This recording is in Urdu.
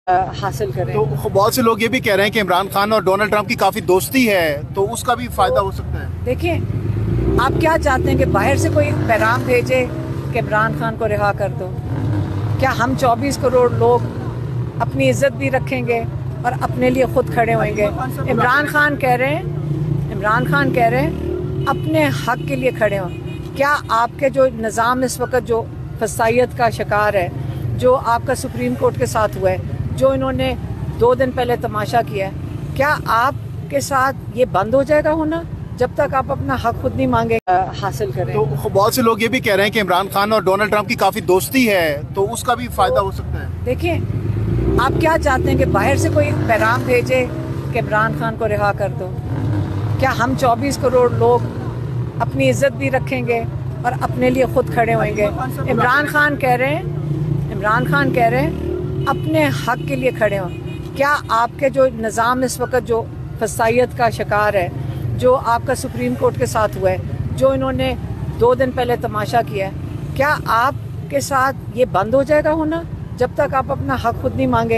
حاصل کریں۔ تو بہت سے لوگ یہ بھی کہہ رہے ہیں کہ عمران خان اور ڈونلڈ ٹرمپ کی کافی دوستی ہے، تو اس کا بھی فائدہ ہو سکتا ہے۔ دیکھیں، آپ کیا چاہتے ہیں کہ باہر سے کوئی پیغام بھیجے کہ عمران خان کو رہا کر دو؟ کیا ہم 24 کروڑ لوگ اپنی عزت بھی رکھیں گے اور اپنے لیے خود کھڑے ہوئیں گے؟ عمران خان کہہ رہے ہیں اپنے حق کے لیے کھڑے ہوں۔ کیا آپ کے جو نظام اس وقت جو فسادیت کا شکار ہے، جو آپ کا سپریم کورٹ کے ساتھ ہوا ہے، جو انہوں نے 2 دن پہلے تماشا کیا ہے، کیا آپ کے ساتھ یہ بند ہو جائے گا ہونا جب تک آپ اپنا حق خود نہیں مانگے حاصل کریں؟ تو بہت سے لوگ یہ بھی کہہ رہے ہیں کہ عمران خان اور ڈونلڈ ٹرمپ کی کافی دوستی ہے، تو اس کا بھی فائدہ ہو سکتا ہے۔ دیکھیں، آپ کیا چاہتے ہیں کہ باہر سے کوئی پیغام بھیجے کہ عمران خان کو رہا کر دو؟ کیا ہم 24 کروڑ لوگ اپنی عزت بھی رکھیں گے اور اپنے لیے خود کھڑے ہوئیں گے؟ عمران خان کہہ رہے ہیں اپنے حق کے لیے کھڑے ہوں۔ کیا آپ کے جو نظام اس وقت جو فسادیت کا شکار ہے، جو آپ کا سپریم کورٹ کے ساتھ ہوا ہے، جو انہوں نے 2 دن پہلے تماشا کیا ہے، کیا آپ کے ساتھ یہ بند ہو جائے گا ہونا جب تک آپ اپنا حق خود نہیں مانگے؟